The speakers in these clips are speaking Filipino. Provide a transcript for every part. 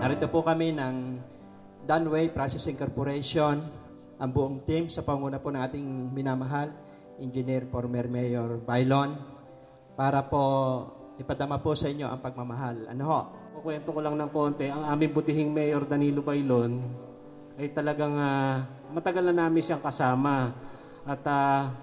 Narito po kami ng Dunway Processing Corporation, ang buong team sa panguna po ng ating minamahal, Engineer former Mayor Bailon, para po ipadama po sa inyo ang pagmamahal. Ano ho? Kukwento ko lang ng konti, ang aming butihing Mayor Danilo Bailon ay talagang matagal na namin siyang kasama. At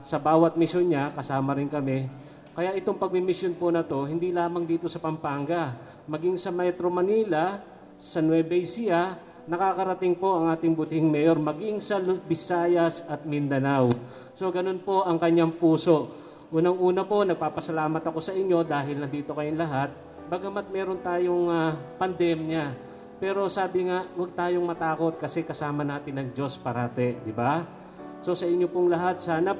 sa bawat misyon niya, kasama rin kami. Kaya itong pagmimisyon po na to, hindi lamang dito sa Pampanga, maging sa Metro Manila, sa Nueva Ecija, nakakarating po ang ating butihing mayor, maging sa Visayas at Mindanao. So ganun po ang kanyang puso. Unang-una po, nagpapasalamat ako sa inyo dahil nandito kayong lahat. Bagamat meron tayong pandemya, pero sabi nga, huwag tayong matakot kasi kasama natin ang Diyos parate, di ba? So sa inyo pong lahat, sana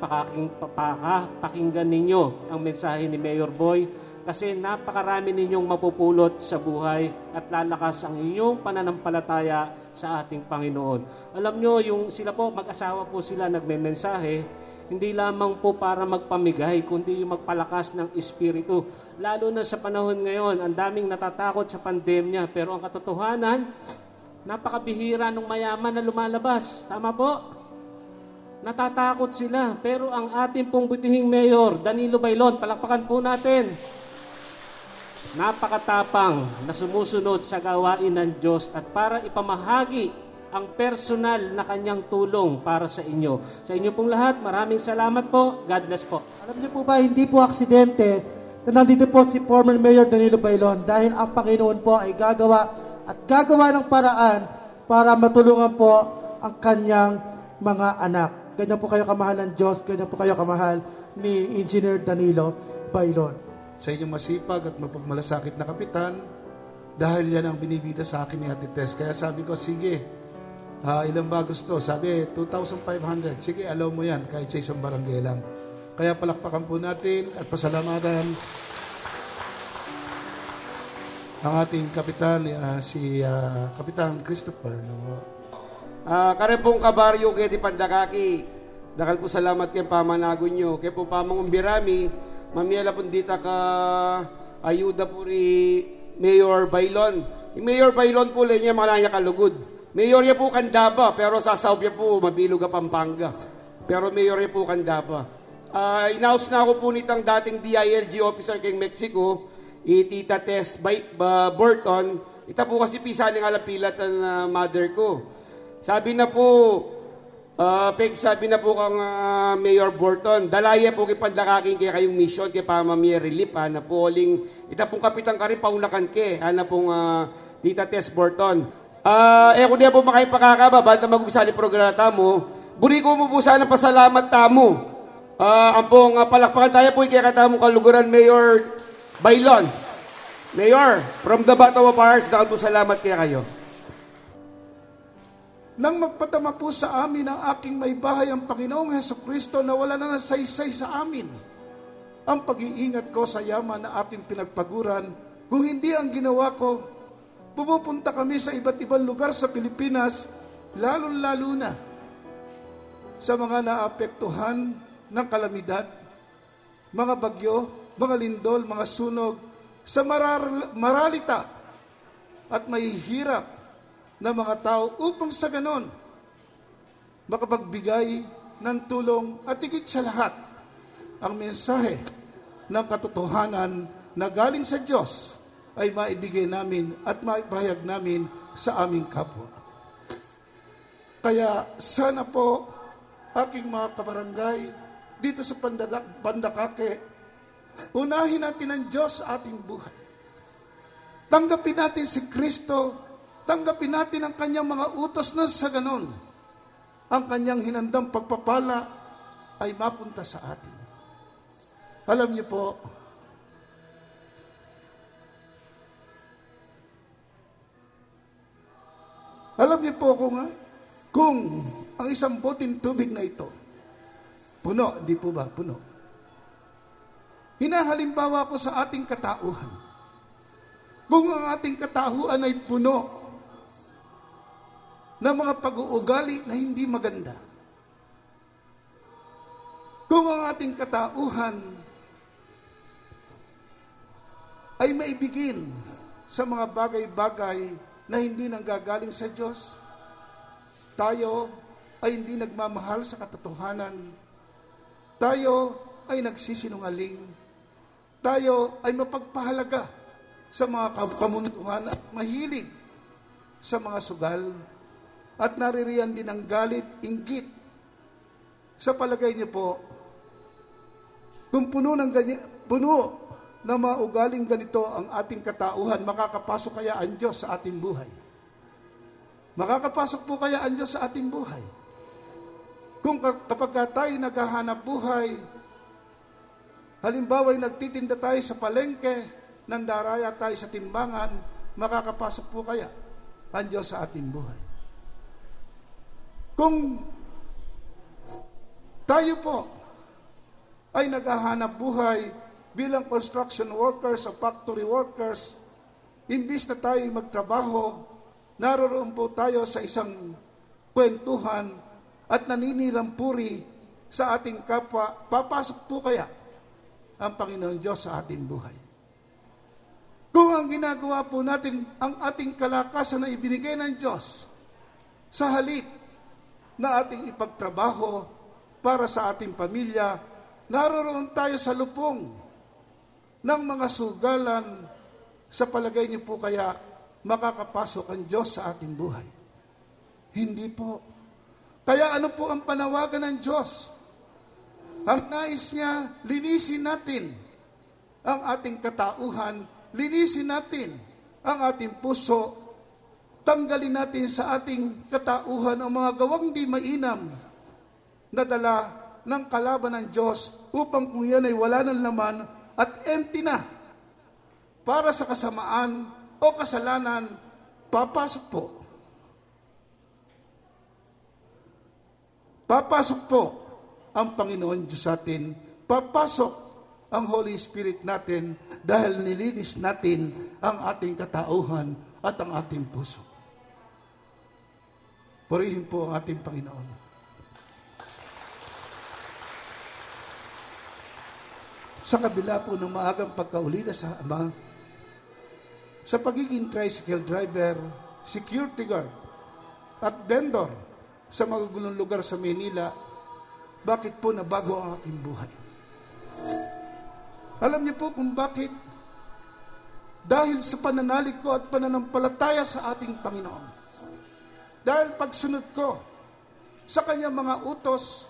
pakinggan ninyo ang mensahe ni Mayor Boy kasi napakarami ninyong mapupulot sa buhay at lalakas ang inyong pananampalataya sa ating Panginoon. Alam nyo, sila po, mag-asawa po sila nagmemensahe, hindi lamang po para magpamigay, kundi yung magpalakas ng Espiritu. Lalo na sa panahon ngayon, ang daming natatakot sa pandemya, pero ang katotohanan, napakabihira ng mayaman na lumalabas. Tama po? Natatakot sila. Pero ang ating pong butihing mayor, Danilo Bailon, palakpakan po natin. Napakatapang na sumusunod sa gawain ng Diyos at para ipamahagi ang personal na kanyang tulong para sa inyo. Sa inyo pong lahat, maraming salamat po. God bless po. Alam niyo po ba, hindi po aksidente na nandito po si former Mayor Danilo Bailon dahil ang Panginoon po ay gagawa ng paraan para matulungan po ang kanyang mga anak. Ganyan po kayo kamahal ng Diyos, ganyan po kayo kamahal ni Engineer Danilo Bailon. Sa inyong masipag at mapagmalasakit na kapitan, dahil yan ang binibida sa akin ni Ate Tess. Kaya sabi ko, sige, ilang ba gusto? Sabi, 2,500. Sige, allow mo yan, kahit sa isang barangay lang. Kaya palakpakan po natin at pasalamatan ang ating kapitan, si Kapitan Christopher. Kare pong kabaryo kaya di pandakaki. Dakal po salamat kay pamanagon nyo. Kaya po pamang umbirami, mamiyala po dita ka ayuda po ri Mayor Bailon. Yung Mayor Bailon po niya malaya kalugod. Mayor niya po Candaba, pero sasaw niya po mabilog a Pampanga. Pero Mayor niya po Candaba. Inaus na ako po nitang dating DILG officer kay Mexico, Tita Tess Burton. Ita po kasi pisaling alapilat ang mother ko. Sabi na po, sabi na po kang Mayor Burton, dalaya po kipandakaking kaya kayong mission kay Pamamia Relief, na po oling, ita pong kapitan ka rin, paulakan ke, na pong Tita Tess Burton. Kung di po makipakakaba, banda mag-umpisa programa mo, buri ko mo po sana pasalamat tamo. Ang pong palakpakan tayo po, kaya katamong kaluguran, Mayor Bailon. Mayor, from the bottom of our hearts, dahil po salamat kaya kayo. Nang magpadama po sa amin ang aking may bahay ang Panginoong Hesukristo na wala na nasaysay sa amin ang pag-iingat ko sa yaman na ating pinagpaguran. Kung hindi ang ginawa ko, pumupunta kami sa iba't ibang lugar sa Pilipinas, lalo-lalo na sa mga naapektuhan ng kalamidad, mga bagyo, mga lindol, mga sunog, sa maralita at mahihirap na mga tao upang sa ganon makapagbigay ng tulong at higit sa lahat ang mensahe ng katotohanan na galing sa Diyos ay maibigay namin at maipahayag namin sa aming kapwa. Kaya sana po aking mga kabarangay dito sa Pandakake, unahin natin ang Diyos sa ating buhay. Tanggapin natin si Kristo. Tanggapin natin ang kanyang mga utos na sa ganon, ang kanyang hinandang pagpapala ay mapunta sa atin. Alam niyo po, kung ang isang boting tubig na ito, puno, di po ba? Puno. Hinahalimbawa ko sa ating katauhan. Kung ang ating katauhan ay puno na mga pag-uugali na hindi maganda. Kung ang ating katauhan ay maibigin sa mga bagay-bagay na hindi nanggagaling sa Diyos. Tayo ay hindi nagmamahal sa katotohanan. Tayo ay nagsisinungaling. Tayo ay mapagpahalaga sa mga kamunduhan at mahilig sa mga sugal. At naririyan din ang galit, inggit. Sa palagay niyo po, kung puno na maugaling ganito ang ating katauhan, makakapasok kaya ang Diyos sa ating buhay? Makakapasok po kaya ang Diyos sa ating buhay? Kung kapag tayo naghahanap buhay, halimbawa ay nagtitinda tayo sa palengke, nandaraya tayo sa timbangan, makakapasok po kaya ang Diyos sa ating buhay? Kung tayo po ay naghahanap buhay bilang construction workers o factory workers, imbis na tayo magtrabaho, naroon po tayo sa isang kwentuhan at naninirampuri sa ating kapwa, papasok po kaya ang Panginoon Diyos sa ating buhay? Kung ang ginagawa po natin, ang ating kalakasan na ibinigay ng Diyos, sa halip na ating ipagtrabaho para sa ating pamilya, naroon tayo sa lupong ng mga sugalan, sa palagay niyo po kaya makakapasok ang Diyos sa ating buhay? Hindi po. Kaya ano po ang panawagan ng Diyos? Ang nais niya, linisin natin ang ating katauhan, linisin natin ang ating puso, tanggalin natin sa ating katauhan ang mga gawang di mainam na dala ng kalaban ng Diyos, upang kung yan ay wala ng laman at empty na para sa kasamaan o kasalanan, papasok po. Papasok po ang Panginoon Diyos sa atin. Papasok ang Holy Spirit natin dahil nilinis natin ang ating katauhan at ang ating puso. Purihin po ang ating Panginoon. Sa kabila po ng maagang pagkaulila sa Ama, sa pagiging tricycle driver, security guard, at vendor sa magagulong lugar sa Manila, bakit po nabago ang aking buhay? Alam niyo po kung bakit? Dahil sa pananalig ko at pananampalataya sa ating Panginoon. Dahil pagsunod ko sa kanyang mga utos,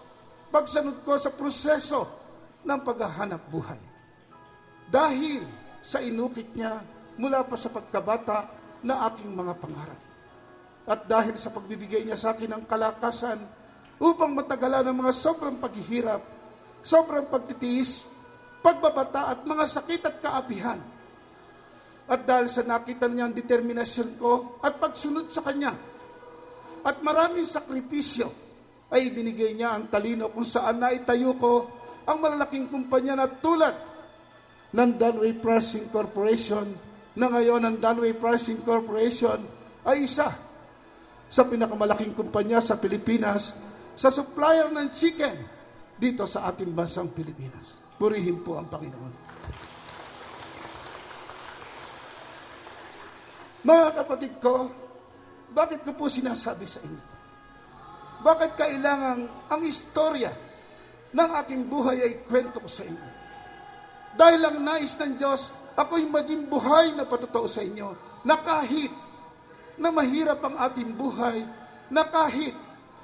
pagsunod ko sa proseso ng paghahanap buhay. Dahil sa inukit niya mula pa sa pagkabata na aking mga pangarap. At dahil sa pagbibigay niya sa akin ng kalakasan upang matagalan ang mga sobrang paghihirap, sobrang pagtitiis, pagbabata at mga sakit at kaapihan. At dahil sa nakita niya ang determinasyon ko at pagsunod sa kanya, at maraming sakripisyo, ay binigay niya ang talino kung saan naitayo ko ang malalaking kumpanya na tulad ng Dunway Pressing Corporation, na ngayon ang Dunway Pressing Corporation ay isa sa pinakamalaking kumpanya sa Pilipinas sa supplier ng chicken dito sa ating bansang Pilipinas. Purihin po ang Panginoon. Mga kapatid ko, bakit ko po sinasabi sa inyo? Bakit kailangan ang istorya ng aking buhay ay kwento ko sa inyo? Dahil ang nais ng Diyos, ako'y maging buhay na patotoo sa inyo, na kahit na mahirap ang ating buhay, na kahit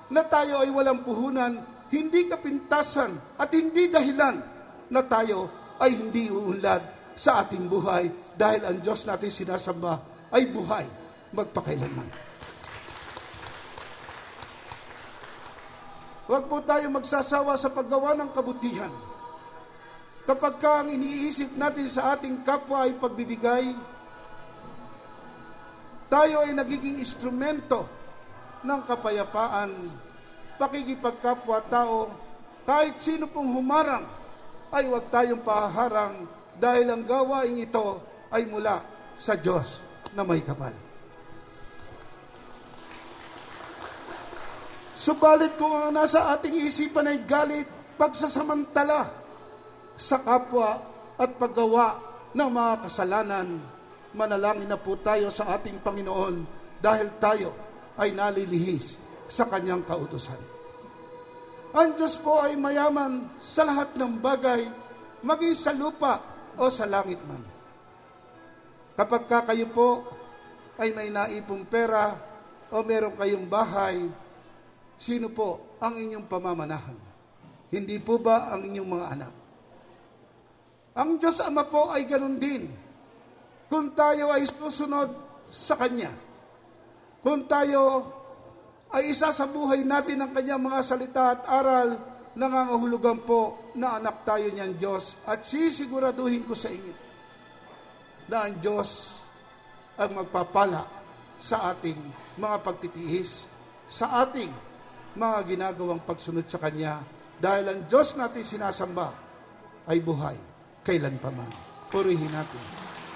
na tayo ay walang puhunan, hindi kapintasan at hindi dahilan na tayo ay hindi uunlad sa ating buhay, dahil ang Diyos natin sinasamba ay buhay magpakailanman. Huwag po tayo magsasawa sa paggawa ng kabutihan. Kapag ka ang iniisip natin sa ating kapwa ay pagbibigay, tayo ay nagiging instrumento ng kapayapaan, pakikipagkapwa-tao. Kahit sino pong humarang, ay huwag tayong pahaharang, dahil ang gawain ito ay mula sa Diyos na may kapal. Subalit kung ang nasa ating isipan ay galit, pagsasamantala sa kapwa at paggawa ng mga kasalanan, manalangin na po tayo sa ating Panginoon dahil tayo ay nalilihis sa kanyang kautusan. Ang Diyos po ay mayaman sa lahat ng bagay, maging sa lupa o sa langit man. Kapag kayo po ay may naipong pera o meron kayong bahay, sino po ang inyong pamamanahan? Hindi po ba ang inyong mga anak? Ang Diyos Ama po ay ganun din. Kung tayo ay susunod sa Kanya, kung tayo ay isa sa buhay natin ang Kanyang mga salita at aral, nangangahulugan po na anak tayo niyan Diyos. At sisiguraduhin ko sa inyo na ang Diyos ang magpapala sa ating mga pagtitiis, sa ating mga ginagawang pagsunod sa Kanya, dahil ang Diyos natin sinasamba ay buhay kailan pa man. Purihin natin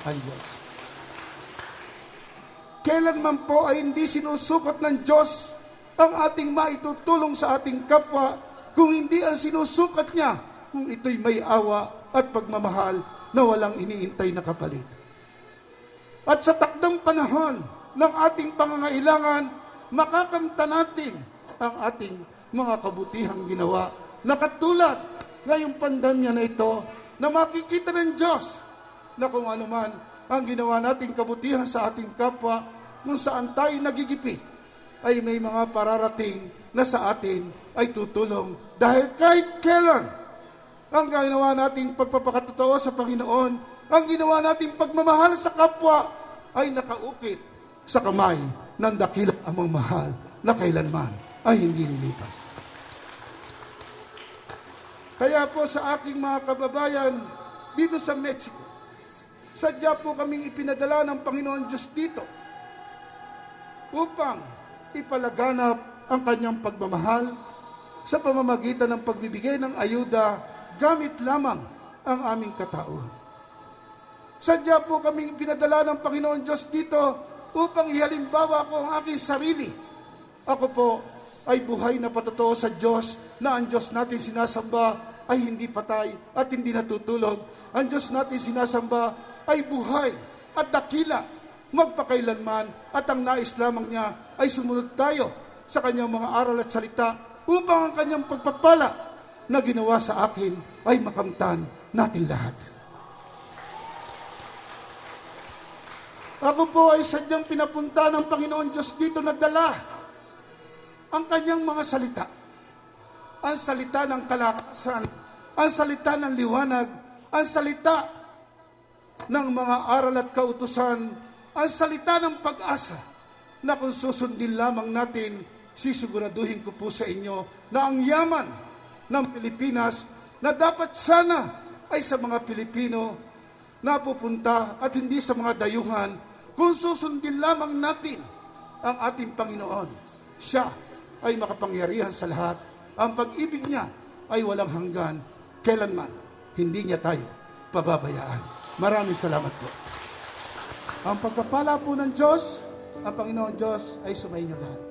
ang Diyos. Kailanman po ay hindi sinusukat ng Diyos ang ating maitutulong sa ating kapwa, kung hindi ang sinusukat niya kung ito'y may awa at pagmamahal na walang iniintay na kapalit. At sa takdang panahon ng ating pangangailangan, makakamta natin ang ating mga kabutihang ginawa, na katulad ngayong pandemya na ito, na makikita ng Diyos na kung ano man ang ginawa nating kabutihan sa ating kapwa, kung saan tayo nagigipit, ay may mga pararating na sa atin ay tutulong. Dahil kahit kailan, ang ginawa nating pagpapakatotoo sa Panginoon, ang ginawa nating pagmamahal sa kapwa, ay nakaukit sa kamay ng dakilang amang mahal na kailanman ay hindi lilipas. Kaya po sa aking mga kababayan dito sa Mexico, sadya po kaming ipinadala ng Panginoon Diyos dito upang ipalaganap ang kanyang pagmamahal sa pamamagitan ng pagbibigay ng ayuda gamit lamang ang aming katauhan. Sadya po kaming ipinadala ng Panginoon Diyos dito upang ihalimbawa ko ang aking sarili. Ako po ay buhay na patotoo sa Diyos, na ang Diyos natin sinasamba ay hindi patay at hindi natutulog. Ang Diyos natin sinasamba ay buhay at dakila magpakailanman, at ang nais lamang niya ay sumunod tayo sa kanyang mga aral at salita upang ang kanyang pagpapala na ginawa sa akin ay makamtan natin lahat. Ako po ay sadyang pinapunta ng Panginoon Diyos dito na dala ang kanyang mga salita. Ang salita ng kalakasan, ang salita ng liwanag, ang salita ng mga aral at kautusan, ang salita ng pag-asa, na kung susundin lamang natin, sisiguraduhin ko po sa inyo na ang yaman ng Pilipinas na dapat sana ay sa mga Pilipino napupunta at hindi sa mga dayuhan, kung susundin lamang natin ang ating Panginoon. Siya ay makapangyarihan sa lahat. Ang pag-ibig niya ay walang hanggan. Kailanman, hindi niya tayo pababayaan. Maraming salamat po. Ang pagpapala po ng Diyos, ang Panginoon Diyos ay sumainyo lahat.